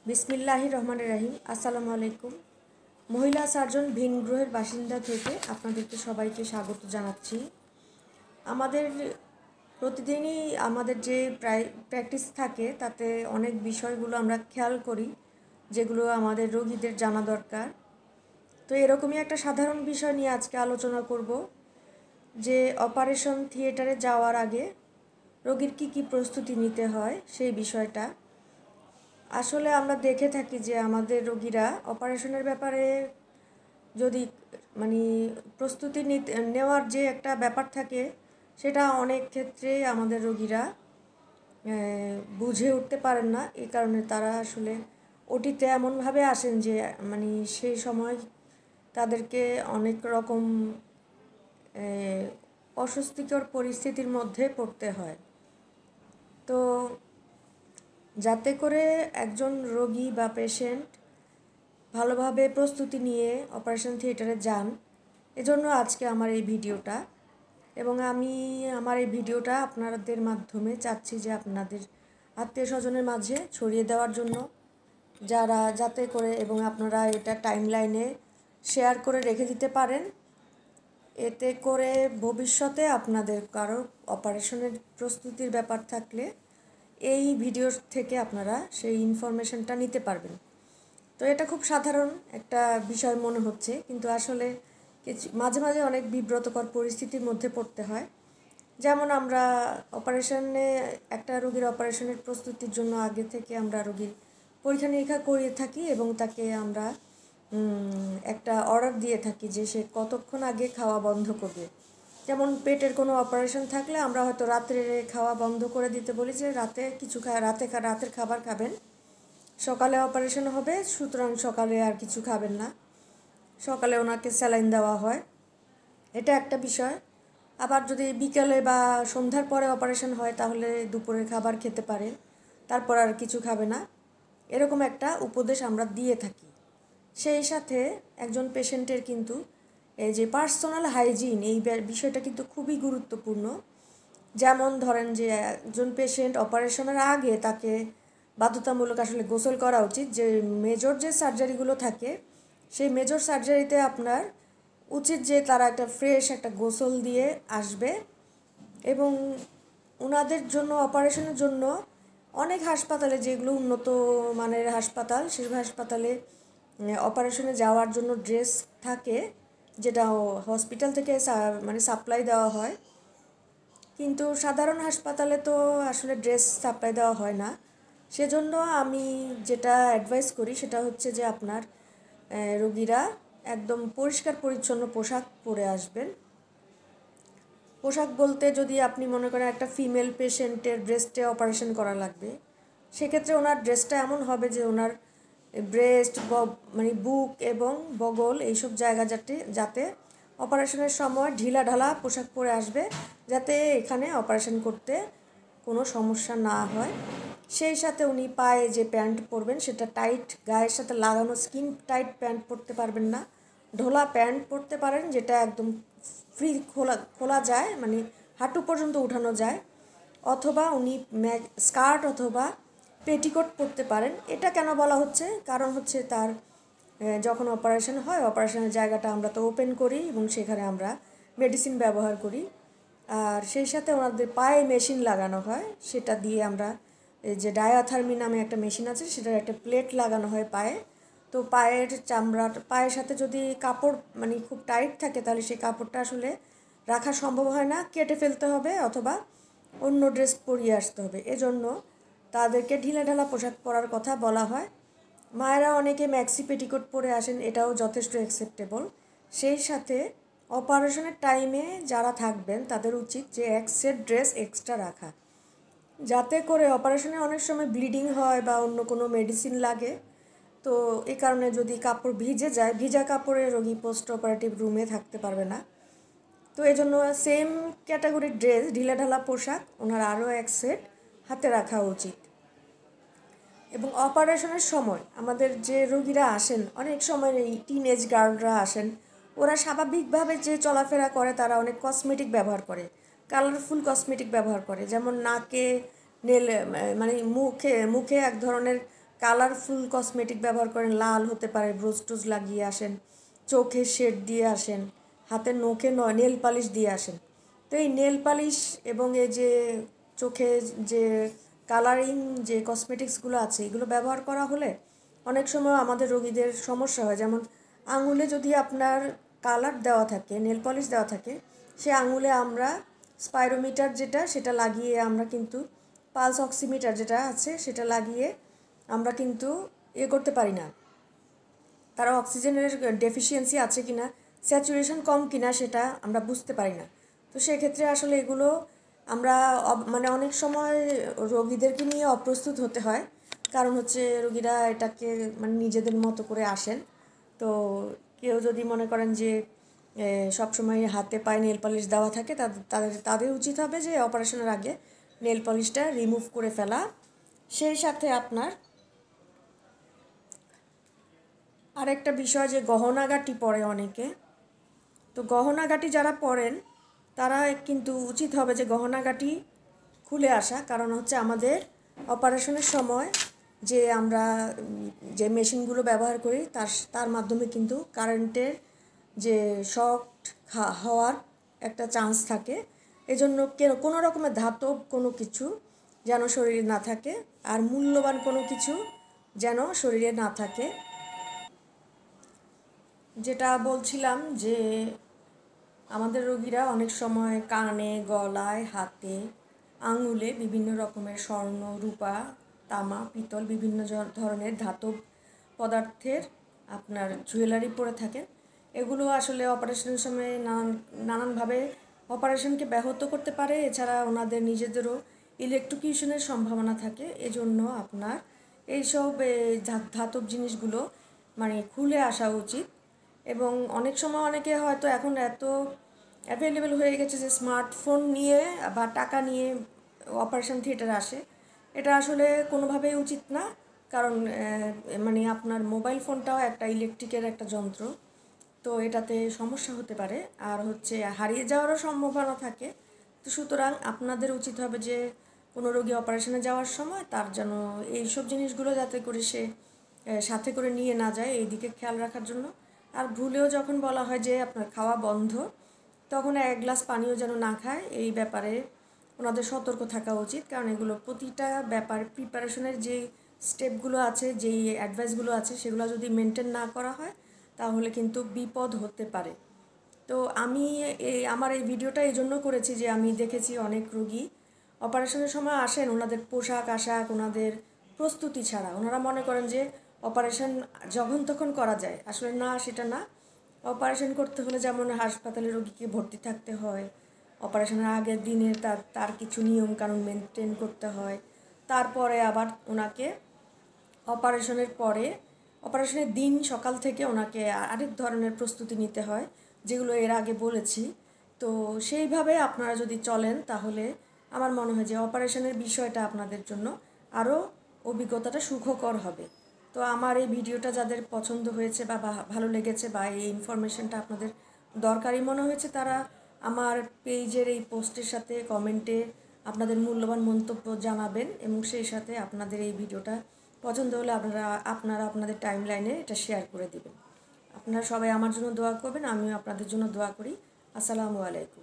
বিসমিল্লাহির রহমানির রহিম। আসসালামু আলাইকুম। মহিলা সার্জন ভিন গ্রহের বাসিন্দা থেকে আপনাদেরকে সবাইকে স্বাগত জানাচ্ছি। আমাদের প্রতিদিনই আমাদের যে প্র্যাকটিস থাকে তাতে অনেক বিষয়গুলো আমরা খেয়াল করি যেগুলো আমাদের রোগীদের জানা দরকার। তো এরকমই একটা সাধারণ বিষয় নিয়ে আজকে আলোচনা করব যে অপারেশন থিয়েটারে যাওয়ার আগে রোগীর কী প্রস্তুতি নিতে হয় সেই বিষয়টা। আসলে আমরা দেখে থাকি যে আমাদের রোগীরা অপারেশনের ব্যাপারে যদি প্রস্তুতি নেওয়ার যে একটা ব্যাপার থাকে সেটা অনেক ক্ষেত্রে আমাদের রোগীরা বুঝে উঠতে পারেন না। এই কারণে তারা আসলে ওটিতে এমনভাবে আসেন যে সেই সময় তাদেরকে অনেক রকম অস্বস্তিকর পরিস্থিতির মধ্যে পড়তে হয়। তো যাতে করে একজন রোগী বা পেশেন্ট ভালোভাবে প্রস্তুতি নিয়ে অপারেশন থিয়েটারে যান, এজন্য আজকে আমার এই ভিডিওটা। এবং আমি আমার এই ভিডিওটা আপনাদের মাধ্যমে চাচ্ছি যে আপনাদের আত্মীয় স্বজনের মাঝে ছড়িয়ে দেওয়ার জন্য, যাতে করে এবং আপনারা এটা টাইমলাইনে শেয়ার করে রেখে দিতে পারেন। এতে করে ভবিষ্যতে আপনাদের কারো অপারেশনের প্রস্তুতির ব্যাপার থাকলে এই ভিডিওর থেকে আপনারা সেই ইনফরমেশনটা নিতে পারবেন। তো এটা খুব সাধারণ একটা বিষয় মনে হচ্ছে, কিন্তু আসলে মাঝে মাঝে অনেক বিব্রতকর পরিস্থিতির মধ্যে পড়তে হয়। যেমন আমরা একটা রোগীর অপারেশনের প্রস্তুতির জন্য আগে থেকে আমরা রোগীর পরীক্ষা নিরীক্ষা করিয়ে থাকি এবং তাকে আমরা একটা অর্ডার দিয়ে থাকি যে সে কতক্ষণ আগে খাওয়া বন্ধ করবে। যেমন পেটের কোনো অপারেশন থাকলে আমরা হয়তো রাত্রে খাওয়া বন্ধ করে দিতে বলি যে রাতের খাবার খাবেন, সকালে অপারেশন হবে, সুতরাং সকালে আর কিছু খাবেন না, সকালে ওনাকে স্যালাইন দেওয়া হয়। এটা একটা বিষয়। আবার যদি বিকেলে বা সন্ধ্যার পরে অপারেশন হয় তাহলে দুপুরের খাবার খেতে পারে, তারপর আর কিছু খাবে না, এরকম একটা উপদেশ আমরা দিয়ে থাকি। সেই সাথে একজন পেশেন্টের কিন্তু এই যে পার্সোনাল হাইজিন, এই বিষয়টা কিন্তু খুবই গুরুত্বপূর্ণ। যেমন ধরেন যে একজন পেশেন্ট অপারেশনের আগে তাকে বাধ্যতামূলক আসলে গোসল করা উচিত। যে মেজর যে সার্জারিগুলো থাকে সেই মেজর সার্জারিতে আপনার উচিত যে তারা একটা ফ্রেশ একটা গোসল দিয়ে আসবে। এবং ওনাদের জন্য অপারেশনের জন্য অনেক হাসপাতালে, যেগুলো উন্নত মানের হাসপাতাল, সেই হাসপাতালে অপারেশনে যাওয়ার জন্য ড্রেস থাকে, যেটা হসপিটাল থেকে সাপ্লাই দেওয়া হয়। কিন্তু সাধারণ হাসপাতালে তো আসলে ড্রেস সাপ্লাই দেওয়া হয় না। সেজন্য আমি যেটা অ্যাডভাইস করি সেটা হচ্ছে যে আপনার রোগীরা একদম পরিষ্কার পরিচ্ছন্ন পোশাক পরে আসবেন। পোশাক বলতে, যদি আপনি মনে করেন একটা ফিমেল পেশেন্টের ব্রেস্টে অপারেশন করা লাগবে, সেক্ষেত্রে ওনার ড্রেসটা এমন হবে যে ওনার ব্রেস্ট বুক এবং বগল এইসব জায়গা যাতে অপারেশনের সময় ঢিলাঢালা পোশাক পরে আসবে, যাতে এখানে অপারেশন করতে কোনো সমস্যা না হয়। সেই সাথে উনি পায়ে যে প্যান্ট পরবেন সেটা টাইট, গায়ের সাথে লাগানো স্কিন টাইট প্যান্ট পরতে পারবেন না। ঢোলা প্যান্ট পরতে পারেন, যেটা একদম ফ্রি খোলা যায়, হাঁটু পর্যন্ত উঠানো যায়। অথবা উনি স্কার্ট অথবা পেটিকোট পরতে পারেন। এটা কেন বলা হচ্ছে? কারণ হচ্ছে তার যখন অপারেশন হয়, অপারেশনের জায়গাটা আমরা তো ওপেন করি এবং সেখানে আমরা মেডিসিন ব্যবহার করি। আর সেই সাথে ওনাদের পায়ে মেশিন লাগানো হয়, সেটা দিয়ে আমরা যে ডায়াথার্মি নামে একটা মেশিন আছে, সেটার একটা প্লেট লাগানো হয় পায়ে। তো পায়ের সাথে যদি কাপড় খুব টাইট থাকে তাহলে সেই কাপড়টা আসলে রাখা সম্ভব হয় না, কেটে ফেলতে হবে অথবা অন্য ড্রেস পরিয়ে আসতে হবে। এজন্য তাদেরকে ঢিলাঢালা পোশাক পরার কথা বলা হয়। মায়েরা অনেকে ম্যাক্সি পেটিকোট পরে আসেন, এটাও যথেষ্ট অ্যাকসেপ্টেবল। সেই সাথে অপারেশনের টাইমে যারা থাকবেন তাদের উচিত যে এক সেট ড্রেস এক্সট্রা রাখা, যাতে করে অপারেশনে অনেক সময় ব্লিডিং হয় বা অন্য কোনো মেডিসিন লাগে। তো এই কারণে যদি কাপড় ভিজে যায়, ভিজা কাপড়ে রোগী পোস্ট অপারেটিভ রুমে থাকতে পারবে না। তো এই জন্য সেম ক্যাটাগরির ড্রেস, ঢিলাঢালা পোশাক ওনার আরও এক সেট হাতে রাখা উচিত। এবং অপারেশনের সময় আমাদের যে রোগীরা আসেন, অনেক সময় এই টিনেজ গার্লরা আসেন, ওরা স্বাভাবিকভাবে যে চলাফেরা করে তারা অনেক কসমেটিক ব্যবহার করে, কালারফুল কসমেটিক ব্যবহার করে। যেমন নাকে মুখে এক ধরনের কালারফুল কসমেটিক ব্যবহার করেন, লাল হতে পারে, ব্রোজ টোজ লাগিয়ে আসেন, চোখে শেড দিয়ে আসেন, হাতের নখে নেল পালিশ দিয়ে আসেন। তো এই নেল পালিশ এবং এই যে চোখে যে কালারিং যে কসমেটিক্সগুলো আছে এগুলো ব্যবহার করা হলে অনেক সময় আমাদের রোগীদের সমস্যা হয়। যেমন আঙুলে যদি আপনার কালার দেওয়া থাকে, নেল পলিশ দেওয়া থাকে, সে আঙুলে আমরা স্পাইরোমিটার যেটা সেটা লাগিয়ে আমরা কিন্তু পালস অক্সিমিটার যেটা আছে সেটা লাগিয়ে আমরা কিন্তু করতে পারি না, তারা অক্সিজেনের ডেফিসিয়েন্সি আছে কি না, স্যাচুরেশন কম কিনা সেটা আমরা বুঝতে পারি না। তো সেক্ষেত্রে আসলে এগুলো আমরা মানে অনেক সময় রোগীদেরকে নিয়ে অপ্রস্তুত হতে হয়, কারণ হচ্ছে রোগীরা এটাকে মানে নিজেদের মতো করে আসেন। তো কেউ যদি মনে করেন যে সবসময় হাতে পায়ে নেল পলিশ দেওয়া থাকে, তাদের উচিত হবে যে অপারেশনের আগে নেল পলিশটা রিমুভ করে ফেলা। সেই সাথে আপনার আরেকটা বিষয় যে গহনাগাটি পরে অনেকে, তো গহনাগাটি যারা পরেন তারা কিন্তু উচিত হবে যে গহনাগাটি খুলে আসা, কারণ হচ্ছে আমাদের অপারেশনের সময় যে আমরা যে মেশিনগুলো ব্যবহার করি তার মাধ্যমে কিন্তু কারেন্টের যে শক হওয়ার একটা চান্স থাকে। এজন্য কোনো রকমের ধাতব কোনো কিছু যেন শরীরে না থাকে, আর মূল্যবান কোনো কিছু যেন শরীরে না থাকে। যেটা বলছিলাম যে আমাদের রোগীরা অনেক সময় কানে, গলায়, হাতে, আঙুলে বিভিন্ন রকমের স্বর্ণ, রূপা, তামা, পিতল বিভিন্ন ধরনের ধাতব পদার্থের আপনার জুয়েলারি পরে থাকেন। এগুলো আসলে অপারেশনের সময় নানানভাবে অপারেশনকে ব্যাহত করতে পারে। এছাড়া ওনাদের নিজেদেরও ইলেকট্রোকিউশনের সম্ভাবনা থাকে। এজন্য আপনার এইসব ধাতব জিনিসগুলো মানে খুলে আসা উচিত। এবং অনেক সময় অনেকে হয়তো এখন এত অ্যাভেলেবেল হয়ে গেছে যে স্মার্টফোন নিয়ে বা টাকা নিয়ে অপারেশন থিয়েটারে আসে। এটা আসলে কোনোভাবেই উচিত না, কারণ মানে আপনার মোবাইল ফোনটাও একটা ইলেকট্রিকের একটা যন্ত্র, তো এটাতে সমস্যা হতে পারে, আর হচ্ছে হারিয়ে যাওয়ারও সম্ভাবনা থাকে। তো সুতরাং আপনাদের উচিত হবে যে কোনো রোগী অপারেশনে যাওয়ার সময় তার যেন এইসব জিনিসগুলো যাতে করে সে সাথে করে নিয়ে না যায়, এই দিকে খেয়াল রাখার জন্য। আর ভুলেও যখন বলা হয় যে আপনার খাওয়া বন্ধ, তখন এক গ্লাস পানিও যেন না খায়, এই ব্যাপারে ওনাদের সতর্ক থাকা উচিত। কারণ এগুলো প্রতিটা ব্যাপার প্রিপারেশনের যেই স্টেপগুলো আছে, যেই অ্যাডভাইসগুলো আছে, সেগুলো যদি মেনটেন না করা হয় তাহলে কিন্তু বিপদ হতে পারে। তো আমি আমার এই ভিডিওটা এই জন্য করেছি যে আমি দেখেছি অনেক রোগী অপারেশনের সময় আসেন, ওনাদের পোশাক আশাক, ওনাদের প্রস্তুতি ছাড়া ওনারা মনে করেন যে অপারেশন যখন তখন করা যায়। আসলে না, সেটা না। অপারেশন করতে হলে যেমন হাসপাতালে রোগীকে ভর্তি থাকতে হয়, অপারেশনের আগের দিনে তার কিছু নিয়মকানুন মেনটেন করতে হয়, তারপরে আবার ওনাকে অপারেশনের পরে অপারেশনের দিন সকাল থেকে ওনাকে আরেক ধরনের প্রস্তুতি নিতে হয়, যেগুলো এর আগে বলেছি। তো সেইভাবে আপনারা যদি চলেন তাহলে আমার মনে হয় যে অপারেশনের বিষয়টা আপনাদের জন্য আরও অভিজ্ঞতাটা সুখকর হবে। তো আমার এই ভিডিওটা যাদের পছন্দ হয়েছে বা ভালো লেগেছে বা এই ইনফরমেশনটা আপনাদের দরকারি মনে হয়েছে, তারা আমার পেজের এই পোস্টের সাথে কমেন্টে আপনাদের মূল্যবান মন্তব্য জানাবেন, এবং সেই সাথে আপনাদের এই ভিডিওটা পছন্দ হলে আপনারা আপনাদের টাইম লাইনে এটা শেয়ার করে দিবেন। আপনারা সবাই আমার জন্য দোয়া করবেন, আমিও আপনাদের জন্য দোয়া করি। আসসালামু আলাইকুম।